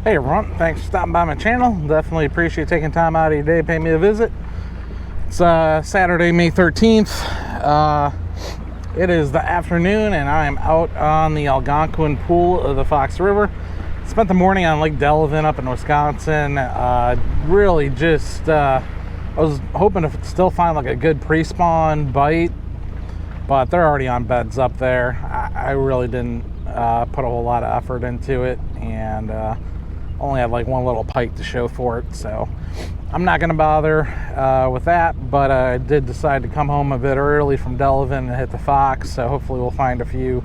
Hey everyone, thanks for stopping by my channel. Definitely appreciate taking time out of your day to pay me a visit. It's Saturday, May 13th. It is the afternoon and I am out on the Algonquin Pool of the Fox River. Spent the morning on Lake Delavan up in Wisconsin. Really just, I was hoping to still find like a good pre-spawn bite, but they're already on beds up there. I really didn't put a whole lot of effort into it, and only had like one little pike to show for it, so I'm not going to bother with that. But I did decide to come home a bit early from Delavan and hit the Fox, so hopefully we'll find a few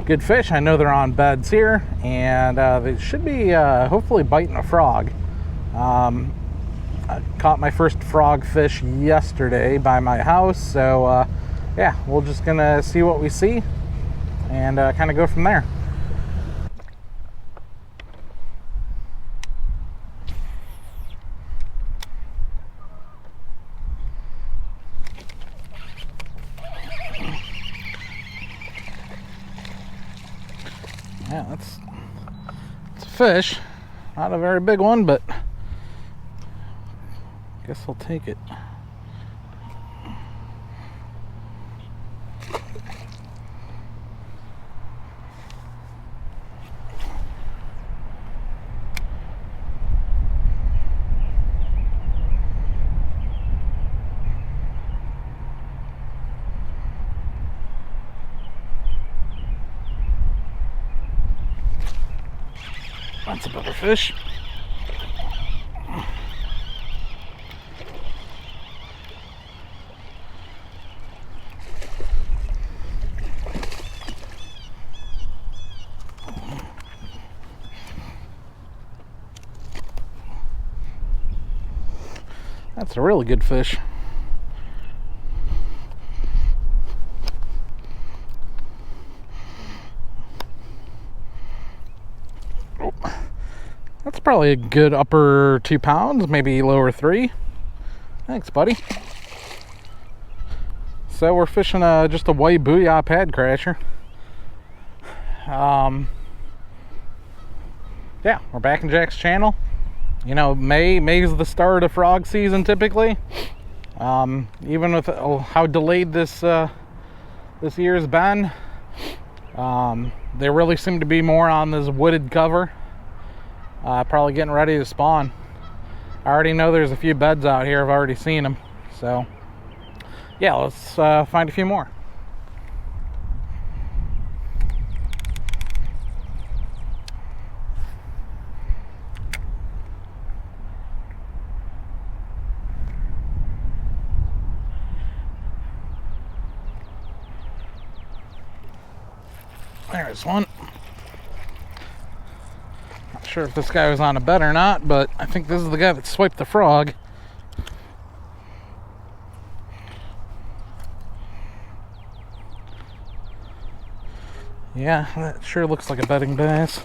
good fish. I know they're on beds here, and they should be hopefully biting a frog. I caught my first frog fish yesterday by my house, so yeah, we're just gonna see what we see and kind of go from there. Yeah, it's a fish. Not a very big one, but I guess I'll take it. That's a better fish. That's a really good fish. That's probably a good upper 2 pounds, maybe lower 3. Thanks, buddy. So we're fishing just a white booyah pad crasher. Yeah, we're back in Jack's channel. You know, May's the start of frog season typically. Even with how delayed this year's been, they really seem to be more on this wooded cover. Probably getting ready to spawn. I already know there's a few beds out here. I've already seen them. So, yeah, let's find a few more. There's one. Not sure if this guy was on a bed or not, but I think this is the guy that swiped the frog. Yeah, that sure looks like a bedding bass.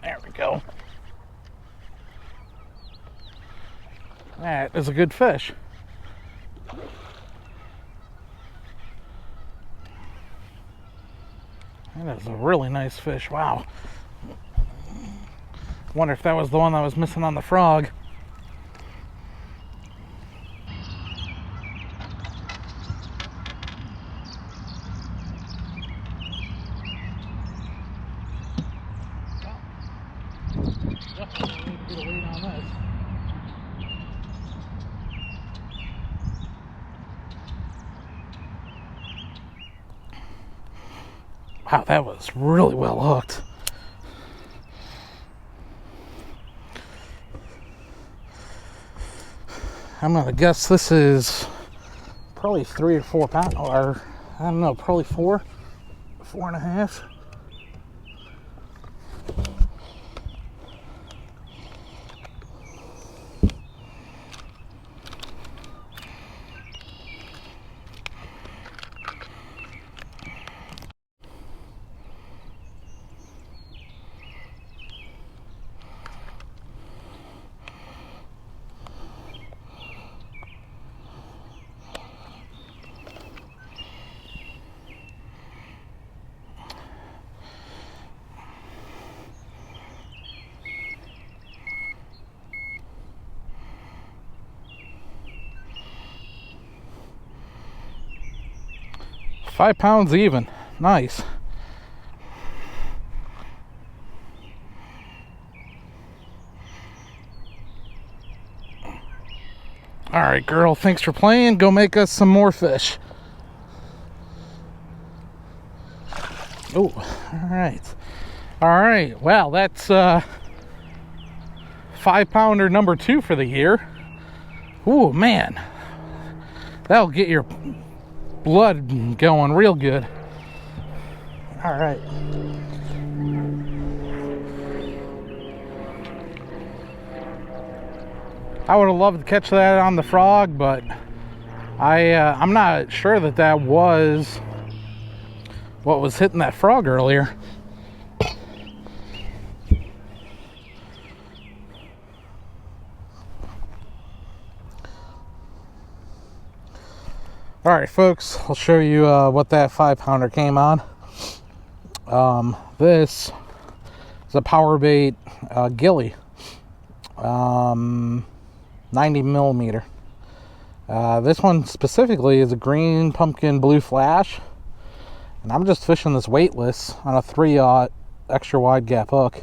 There we go. That is a good fish. That is a really nice fish. Wow. Wonder if that was the one that was missing on the frog. Definitely need to get a lead on this. Wow, that was really well hooked. I'm gonna guess this is probably 3 or 4 pounds, or I don't know, probably 4.5. 5 pounds even. Nice. All right, girl, thanks for playing. Go make us some more fish. Oh, all right. All right, well, that's 5-pounder number 2 for the year. Oh, man. That'll get your blood going real good. All right. I would have loved to catch that on the frog, but I'm not sure that that was what was hitting that frog earlier. All right, folks, I'll show you what that 5-pounder came on. This is a power bait gilly, 90 millimeter. This one specifically is a green pumpkin blue flash, and I'm just fishing this weightless on a 3/0 extra wide gap hook.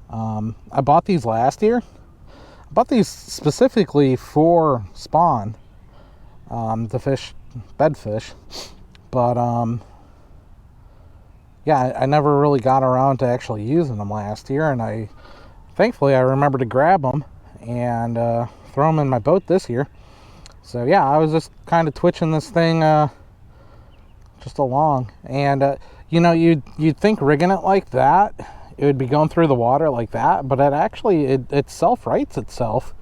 I bought these last year. I bought these specifically for spawn. To fish bedfish, but yeah, I never really got around to actually using them last year, and thankfully I remembered to grab them and throw them in my boat this year. So yeah, I was just kind of twitching this thing just along, and you know, you'd think rigging it like that it would be going through the water like that, but it self-rights itself.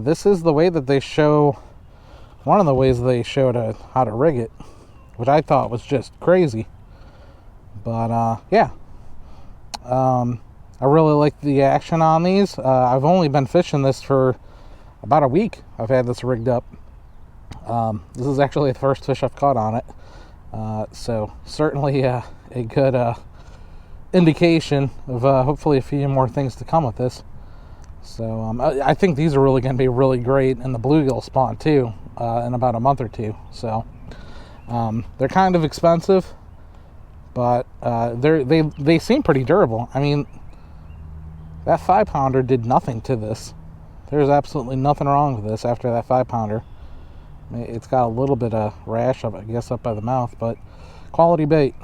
This is the way that they show. One of the ways they showed how to rig it, which I thought was just crazy. But yeah, I really like the action on these. I've only been fishing this for about a week. I've had this rigged up. This is actually the first fish I've caught on it. So certainly a good indication of hopefully a few more things to come with this. So I think these are really going to be really great in the bluegill spawn too, in about a month or two. So they're kind of expensive, but they seem pretty durable. I mean, that 5-pounder did nothing to this. There's absolutely nothing wrong with this after that 5-pounder. It's got a little bit of rash up, I guess, up by the mouth, but quality bait.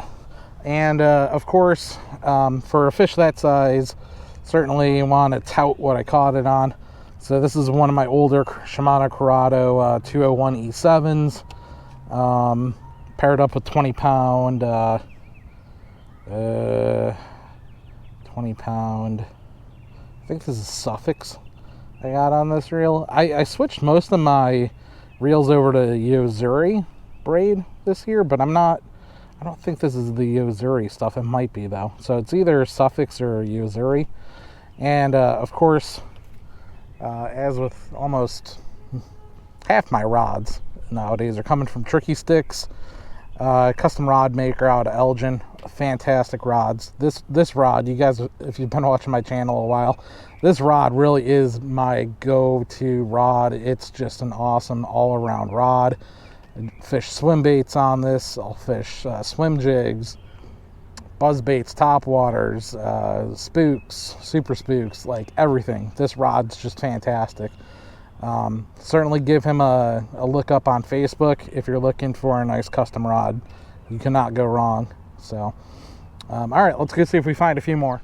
And of course, for a fish that size, certainly you want to tout what I caught it on. So this is one of my older Shimano Corrado 201 E7s, paired up with 20-pound, 20-pound, I think this is Suffix I got on this reel. I switched most of my reels over to Yozuri braid this year, but I'm not I don't think this is the Yozuri stuff. It might be, though. So it's either Suffix or Yozuri. And, of course, as with almost half my rods nowadays are coming from Tricky Sticks, custom rod maker out of Elgin. Fantastic rods. This rod, you guys, if you've been watching my channel a while, this rod really is my go-to rod. It's just an awesome all-around rod. I fish swim baits on this. I'll fish swim jigs, buzz baits, top waters, spooks, super spooks, like everything. This rod's just fantastic. Certainly give him a look up on Facebook if you're looking for a nice custom rod. You cannot go wrong. So, all right, let's go see if we find a few more.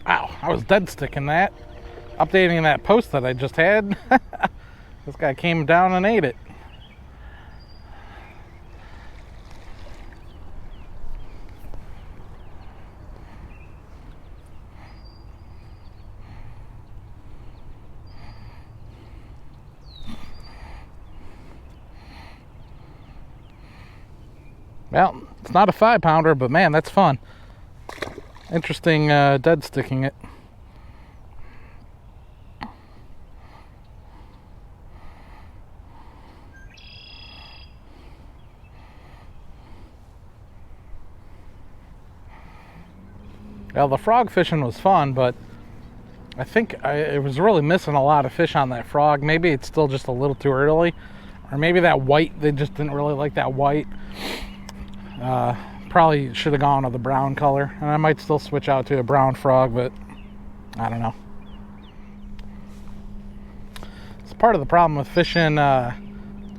Wow, I was dead sticking that. Updating that post that I just had. This guy came down and ate it. Well, it's not a 5-pounder, but man, that's fun. Interesting dead sticking it. Well, the frog fishing was fun, but I think I was really missing a lot of fish on that frog. Maybe it's still just a little too early. Or maybe that white, they just didn't really like that white. Probably should have gone with the brown color. And I might still switch out to a brown frog, but I don't know. It's part of the problem with fishing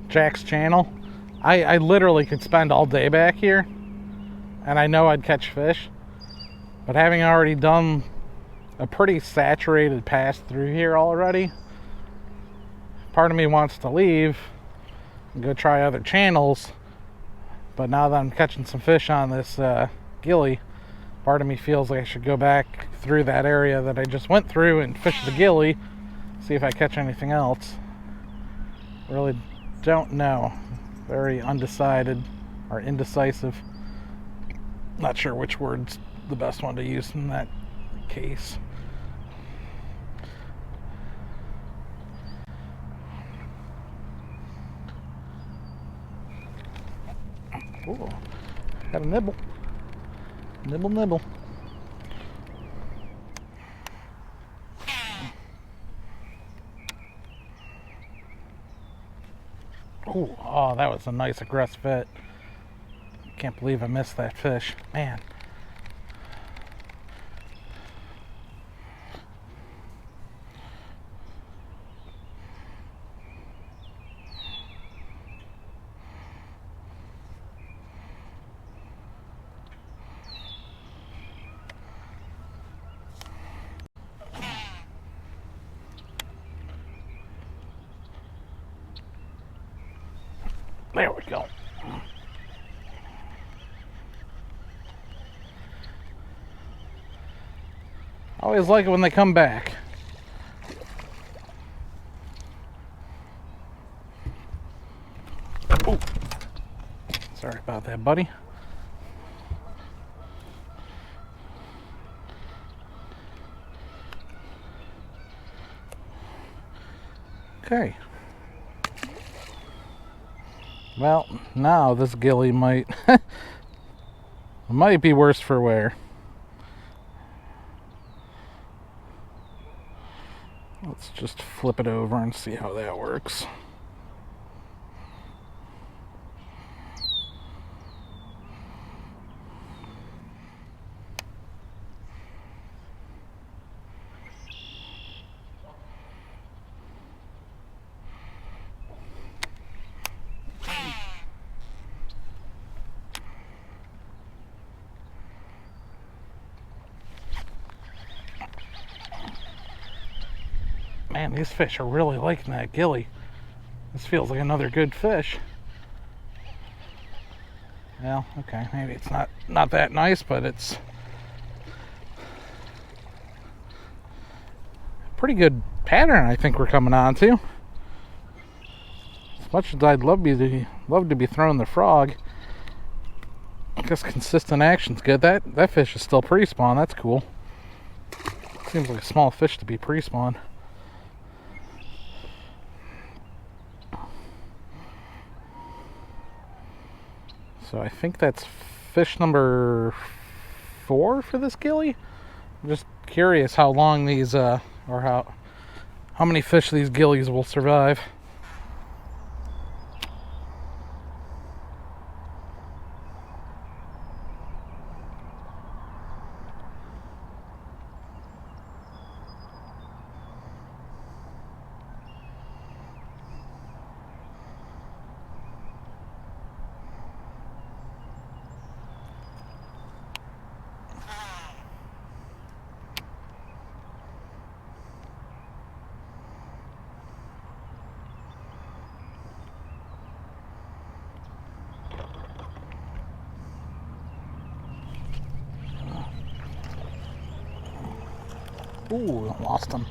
Jack's channel. I literally could spend all day back here, and I know I'd catch fish. But having already done a pretty saturated pass through here already, part of me wants to leave and go try other channels. But now that I'm catching some fish on this gilly, part of me feels like I should go back through that area that I just went through and fish the gilly, see if I catch anything else. Really don't know. Very undecided or indecisive. Not sure which word's the best one to use in that case. Ooh, got a nibble. Nibble, nibble. Ooh, oh, that was a nice aggressive fit. Can't believe I missed that fish. Man. There we go. I always like it when they come back. Ooh. Sorry about that, buddy. Okay. Well, now this gilly might might be worse for wear. Let's just flip it over and see how that works. Man, these fish are really liking that gilly. This feels like another good fish. Well, okay, maybe it's not that nice, but it's a pretty good pattern I think we're coming on to. As much as I'd love to be throwing the frog, I guess consistent action's good. That fish is still pre-spawn. That's cool. Seems like a small fish to be pre-spawn. So I think that's fish number 4 for this gilly. I'm just curious how long these or how many fish these gillies will survive. Ooh, lost him.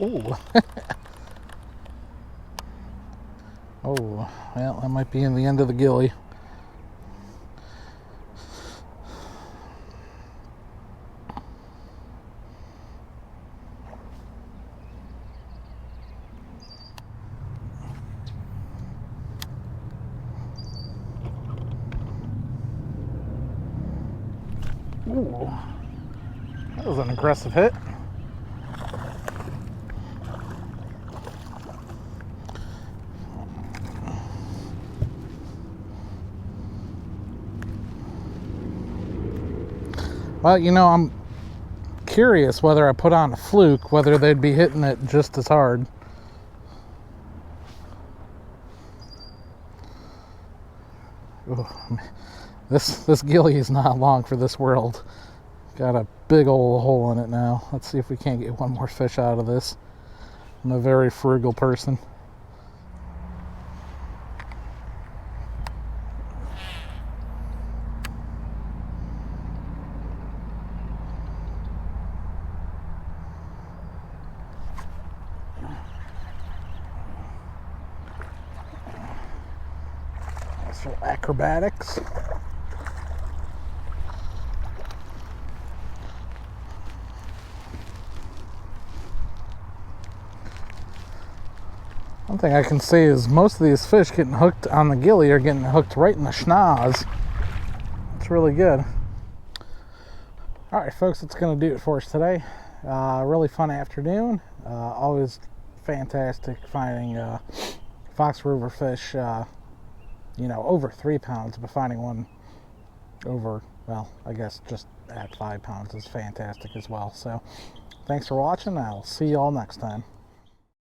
Ooh. Oh, well, that might be in the end of the gilly. Ooh, that was an aggressive hit. Well, you know, I'm curious whether I put on a fluke, whether they'd be hitting it just as hard. Ooh, this gilly is not long for this world. Got a big old hole in it now. Let's see if we can't get one more fish out of this. I'm a very frugal person. For acrobatics. One thing I can say is most of these fish getting hooked on the gilly are getting hooked right in the schnoz. It's really good. Alright folks, that's going to do it for us today. Really fun afternoon. Always fantastic finding Fox River fish, you know, over 3 pounds, but finding one over, well, I guess just at 5 pounds is fantastic as well. So thanks for watching. I'll see you all next time.